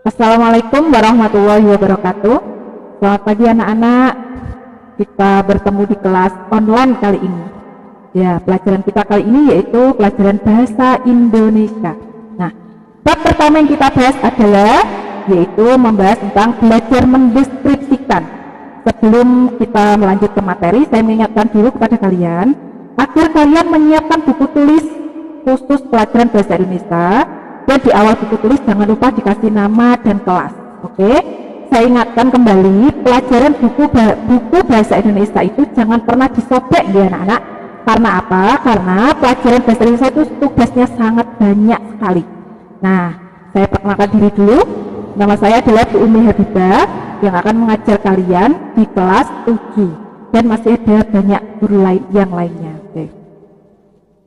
Assalamualaikum warahmatullahi wabarakatuh. Selamat pagi anak-anak. Kita bertemu di kelas online kali ini. Ya, pelajaran kita kali ini yaitu pelajaran bahasa Indonesia. Nah, bab pertama yang kita bahas adalah yaitu membahas tentang belajar mendeskripsikan. Sebelum kita melanjut ke materi, saya mengingatkan dulu kepada kalian agar kalian menyiapkan buku tulis khusus pelajaran bahasa Indonesia. Dan di awal buku tulis jangan lupa dikasih nama dan kelas. Oke, saya ingatkan kembali, pelajaran buku bahasa Indonesia itu jangan pernah disobek ya anak-anak. Karena apa? Karena pelajaran bahasa Indonesia itu tugasnya sangat banyak sekali. Nah, saya perkenalkan diri dulu. Nama saya adalah Bu Umi Habibah yang akan mengajar kalian di kelas 7. Dan masih ada banyak guru lain yang lainnya. Oke,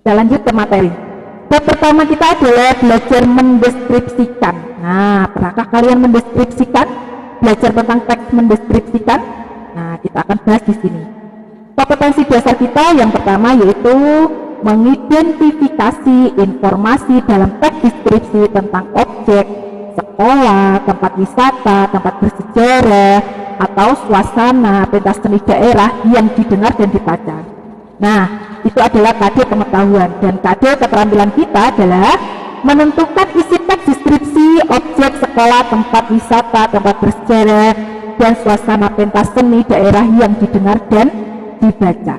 kita lanjut ke materi. Bab pertama kita adalah belajar mendeskripsikan. Nah, pernahkah kalian mendeskripsikan? Belajar tentang teks mendeskripsikan? Nah, kita akan bahas di sini. Kompetensi dasar kita yang pertama yaitu mengidentifikasi informasi dalam teks deskripsi tentang objek, sekolah, tempat wisata, tempat bersejarah, atau suasana, pentas seni daerah yang didengar dan dibaca. Nah, itu adalah kode pengetahuan, dan kode keterampilan kita adalah menentukan isi teks deskripsi objek, sekolah, tempat wisata, tempat bersejarah, dan suasana pentas seni daerah yang didengar dan dibaca.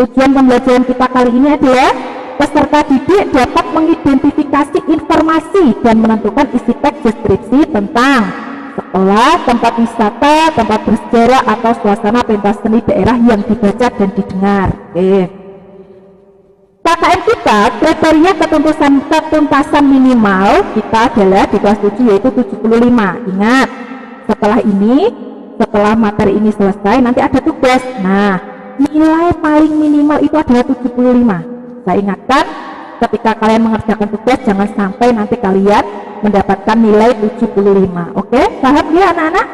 Tujuan pembelajaran kita kali ini adalah peserta didik dapat mengidentifikasi informasi dan menentukan isi teks deskripsi tentang sekolah, tempat wisata, tempat bersejarah, atau suasana pentas seni daerah yang dibaca dan didengar. Oke. KKM kita, kriteria ketuntasan minimal kita adalah di kelas 7 yaitu 75. Ingat, setelah materi ini selesai nanti ada tugas. Nah, nilai paling minimal itu adalah 75. Saya ingatkan, ketika kalian mengerjakan tugas jangan sampai nanti kalian mendapatkan nilai 75. Oke, paham ya anak-anak?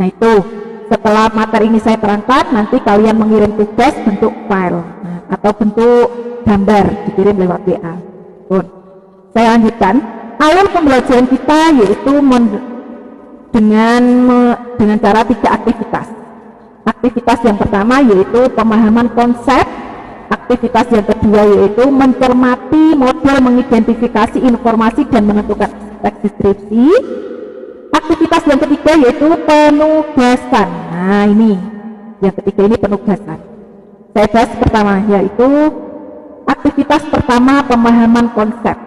Nah, itu setelah materi ini saya terangkan, nanti kalian mengirim tugas bentuk file atau bentuk gambar, dikirim lewat WA. Saya lanjutkan. Alur pembelajaran kita yaitu dengan cara 3 aktivitas. Aktivitas yang pertama yaitu pemahaman konsep. Aktivitas yang kedua yaitu mencermati model mengidentifikasi informasi dan menentukan teks deskripsi. Aktivitas yang ketiga yaitu penugasan. Nah, ini yang ketiga, ini penugasan. Saya bahas pertama yaitu aktivitas pertama, pemahaman konsep.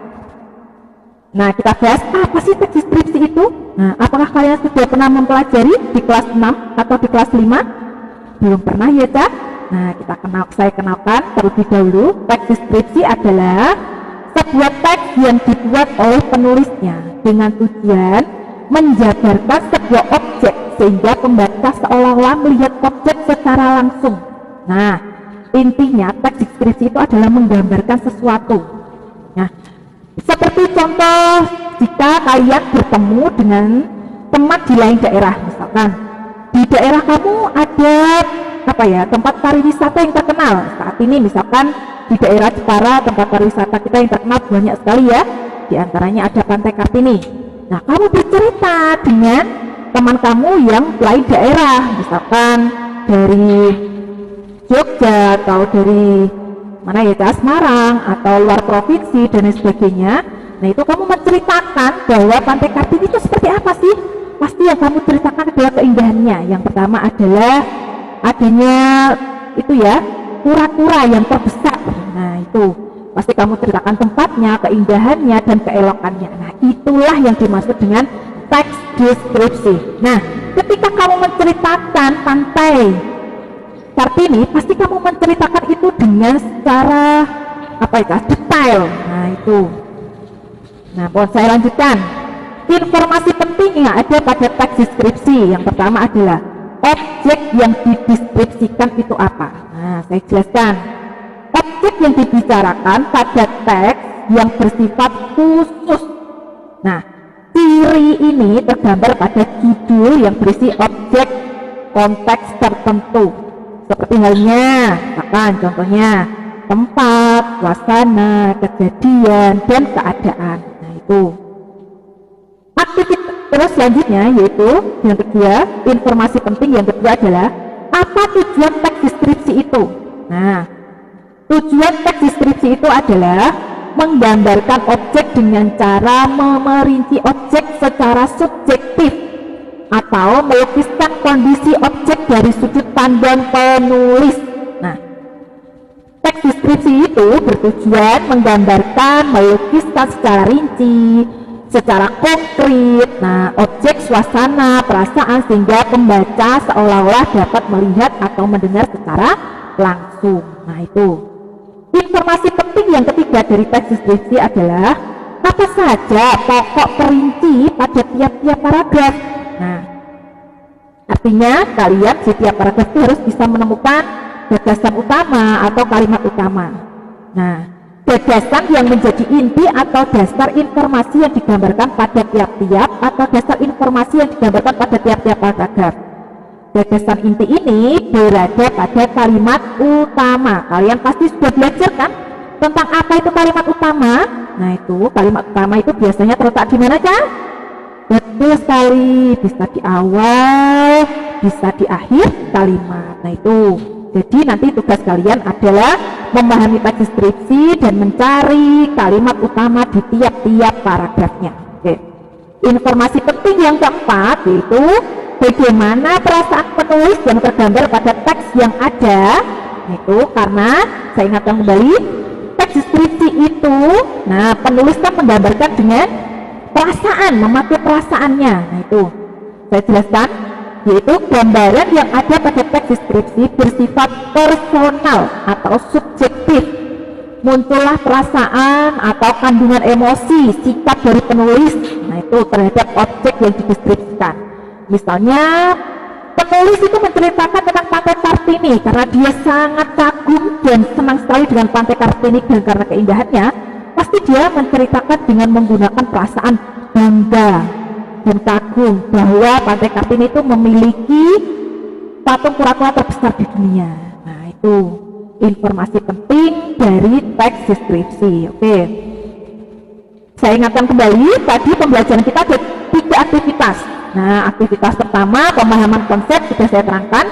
Nah, kita bahas apa sih teks deskripsi itu? Nah, apakah kalian sudah pernah mempelajari di kelas 6 atau di kelas 5? Belum pernah ya, Cak? Nah, saya kenalkan terlebih dahulu. Teks deskripsi adalah sebuah teks yang dibuat oleh penulisnya dengan tujuan menjabarkan sebuah objek sehingga pembaca seolah-olah melihat objek secara langsung. Nah, intinya teks deskripsi itu adalah menggambarkan sesuatu. Nah, seperti contoh jika kalian bertemu dengan teman di lain daerah, misalkan di daerah kamu ada tempat pariwisata yang terkenal saat ini, misalkan di daerah Jepara tempat pariwisata kita yang terkenal banyak sekali ya, di antaranya ada Pantai Kartini. Nah, kamu bercerita dengan teman kamu yang lain daerah, misalkan dari Jogja atau dari mana ya, Semarang atau luar provinsi dan lain sebagainya. Nah, itu kamu menceritakan bahwa Pantai Kartini itu seperti apa sih? Pasti yang kamu ceritakan adalah keindahannya. Yang pertama adalah adanya itu ya, kura-kura yang terbesar. Nah, itu pasti kamu ceritakan tempatnya, keindahannya, dan keelokannya. Nah, itulah yang dimaksud dengan teks deskripsi. Nah, ketika kamu menceritakan Pantai Kartini, pasti kamu menceritakan itu dengan secara detail. Nah, itu. Nah, boleh saya lanjutkan. Informasi penting yang ada pada teks deskripsi yang pertama adalah objek yang dideskripsikan itu apa. Nah, saya jelaskan. Objek yang dibicarakan pada teks yang bersifat khusus. Nah, ciri ini tergambar pada judul yang berisi objek konteks tertentu. Seperti halnya, misalkan contohnya tempat, suasana, kejadian, dan keadaan. Nah, itu Terus selanjutnya yaitu yang kedua, informasi penting yang kedua adalah apa tujuan teks deskripsi itu. Nah, tujuan teks deskripsi itu adalah menggambarkan objek dengan cara memerinci objek secara subjektif atau melukiskan kondisi objek dari sudut pandang penulis. Nah, teks deskripsi itu bertujuan menggambarkan, melukiskan secara rinci, secara konkret, nah, objek, suasana, perasaan sehingga pembaca seolah-olah dapat melihat atau mendengar secara langsung. Nah, itu. Informasi penting yang ketiga dari teks deskripsi adalah apa saja pokok perinci pada tiap-tiap paragraf. Nah, artinya kalian di tiap paragraf itu harus bisa menemukan gagasan utama atau kalimat utama. Nah, gagasan yang menjadi inti atau dasar informasi yang digambarkan pada tiap-tiap atau dasar informasi yang digambarkan pada tiap-tiap paragraf. Gagasan inti ini berada pada kalimat utama. Kalian pasti sudah belajar kan tentang apa itu kalimat utama? Nah, itu kalimat utama itu biasanya terletak di mana kan? Betul sekali, bisa di awal, bisa di akhir kalimat. Nah, itu. Jadi nanti tugas kalian adalah memahami teks deskripsi dan mencari kalimat utama di tiap-tiap paragrafnya. Oke. Informasi penting yang keempat yaitu bagaimana perasaan penulis yang tergambar pada teks yang ada. Itu karena saya ingatkan kembali teks deskripsi itu, nah, penulis kan menggambarkan dengan perasaan, memakai perasaannya. Nah, itu saya jelaskan, yaitu gambaran yang ada pada teks deskripsi bersifat personal atau subjektif. Muncullah perasaan atau kandungan emosi, sikap dari penulis, nah, itu terhadap objek yang dideskripsikan. Misalnya penulis itu menceritakan tentang Pantai Kartini karena dia sangat kagum dan senang sekali dengan Pantai Kartini, dan karena keindahannya pasti dia menceritakan dengan menggunakan perasaan bangga dan kagum bahwa Pantai Kartini itu memiliki patung kura-kura terbesar di dunia. Nah, itu informasi penting dari teks deskripsi. Oke, saya ingatkan kembali, tadi pembelajaran kita ada 3 aktivitas. Nah, aktivitas pertama pemahaman konsep sudah saya terangkan.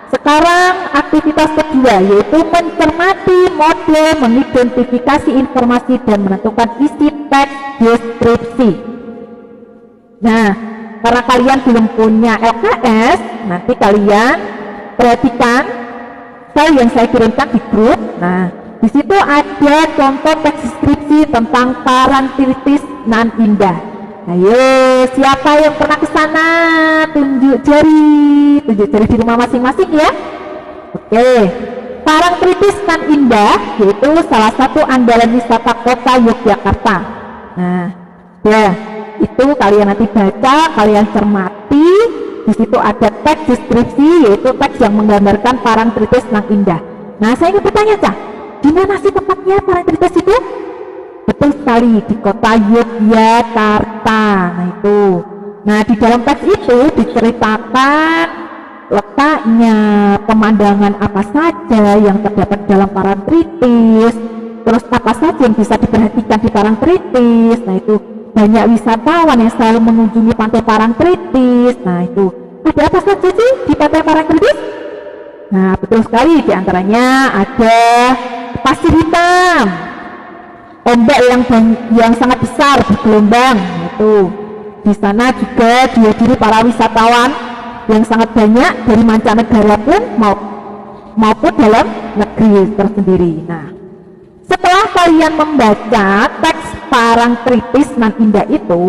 Sekarang aktivitas kedua yaitu mencermati model, mengidentifikasi informasi dan menentukan isi teks deskripsi. Nah, karena kalian belum punya LKS, nanti kalian perhatikan file yang saya kirimkan di grup. Nah, di situ ada contoh teks deskripsi tentang Parangtritis nan Indah. Ayo, siapa yang pernah ke sana? Tunjuk jari di rumah masing-masing ya. Oke, Parangtritis nan Indah yaitu salah satu andalan wisata kota Yogyakarta. Nah, ya, itu kalian nanti baca, kalian cermati. Di situ ada teks deskripsi yaitu teks yang menggambarkan Parangtritis nan Indah. Nah, saya ingin bertanya, Cah, di mana sih tempatnya Parangtritis itu? Betul sekali, di kota Yogyakarta. Nah, itu. Nah, di dalam teks itu diceritakan letaknya, pemandangan apa saja yang terdapat dalam Parangtritis, terus apa saja yang bisa diperhatikan di Parangtritis. Nah, itu banyak wisatawan yang selalu mengunjungi pantai Parangtritis. Nah, itu ada apa saja sih di pantai Parangtritis? Nah, betul sekali, diantaranya ada pasir hitam, ombak yang sangat besar bergelombang. Itu di sana juga dihadiri para wisatawan yang sangat banyak dari mancanegara pun maupun dalam negeri tersendiri. Nah, setelah kalian membaca teks Parangtritis nan Indah itu,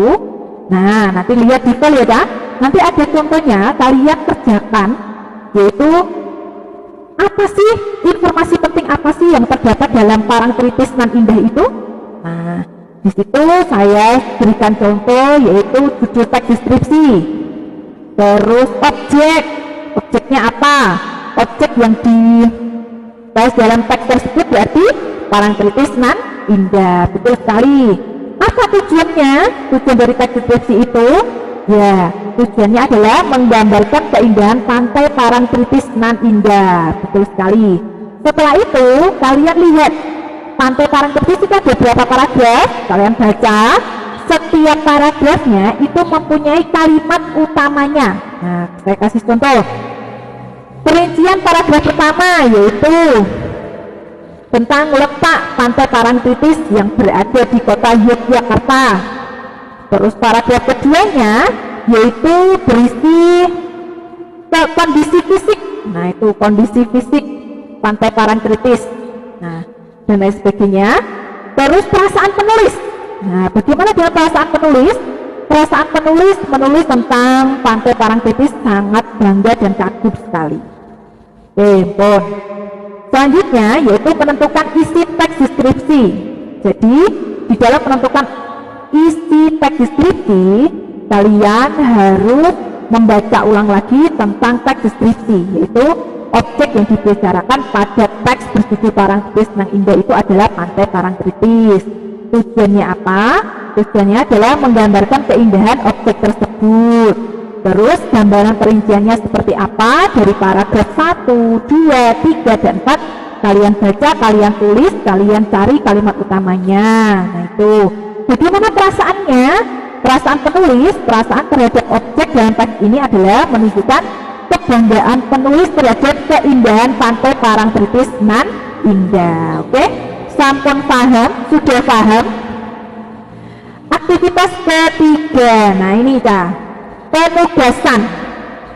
nah, nanti lihat di file ya, kan? Nanti ada contohnya, kalian kerjakan, yaitu apa sih informasi penting apa sih yang terdapat dalam Parangtritis nan Indah itu. Nah, di situ saya berikan contoh yaitu judul teks deskripsi, terus objeknya apa, objek yang dibahas dalam teks tersebut berarti Parangtritis nan Indah. Betul sekali. Apa tujuannya? Tujuan dari teks deskripsi itu, ya, tujuannya adalah menggambarkan keindahan pantai Parangtritis nan Indah. Betul sekali. Setelah itu kalian lihat pantai Parangtritis itu ada berapa paragraf, kalian baca setiap paragrafnya itu mempunyai kalimat utamanya. Nah, saya kasih contoh. Perincian paragraf pertama yaitu tentang letak Pantai Parangtritis yang berada di kota Yogyakarta. Terus paragraf keduanya yaitu berisi kondisi fisik. Nah, itu kondisi fisik Pantai Parangtritis. Nah, dan lain sebagainya. Terus perasaan penulis. Nah, bagaimana dengan perasaan penulis? Perasaan penulis menulis tentang Pantai Parangtritis sangat bangga dan kagum sekali. Pon. Selanjutnya yaitu menentukan isi teks deskripsi. Jadi di dalam menentukan isi teks deskripsi, kalian harus membaca ulang lagi tentang teks deskripsi, yaitu objek yang dibicarakan pada teks berjudul Parangtritis Nan Indah itu adalah Pantai Parangtritis. Tujuannya apa? Tujuannya adalah menggambarkan keindahan objek tersebut. Terus gambaran perinciannya seperti apa dari paragraf 1, 2, 3, dan 4 kalian baca, kalian tulis, kalian cari kalimat utamanya. Nah itu bagaimana perasaannya? Perasaan penulis, perasaan terhadap objek dalam teks ini adalah menunjukkan kebanggaan penulis terhadap keindahan Pantai Parangtritis Nan Indah. Oke, sampun paham? Sudah paham? Aktivitas ketiga, nah ini kak, penugasan.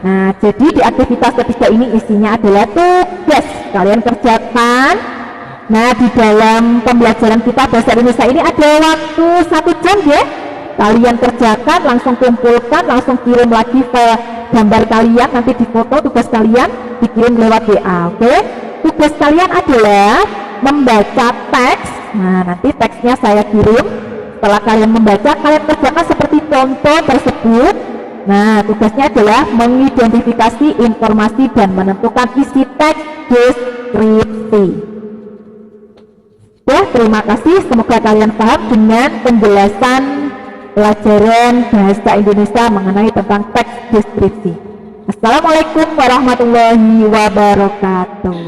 Nah, jadi di aktivitas ketiga ini isinya adalah tugas kalian kerjakan. Nah, di dalam pembelajaran kita bahasa Indonesia ini ada waktu 1 jam ya. Kalian kerjakan, langsung kumpulkan, langsung kirim lagi ke gambar kalian, nanti difoto tugas kalian, dikirim lewat WA. Oke, tugas kalian adalah membaca teks. Nah, nanti teksnya saya kirim. Setelah kalian membaca, kalian kerjakan seperti contoh tersebut. Nah, tugasnya adalah mengidentifikasi informasi dan menentukan isi teks deskripsi. Ya, terima kasih. Semoga kalian paham dengan penjelasan pelajaran bahasa Indonesia mengenai tentang teks deskripsi. Assalamualaikum warahmatullahi wabarakatuh.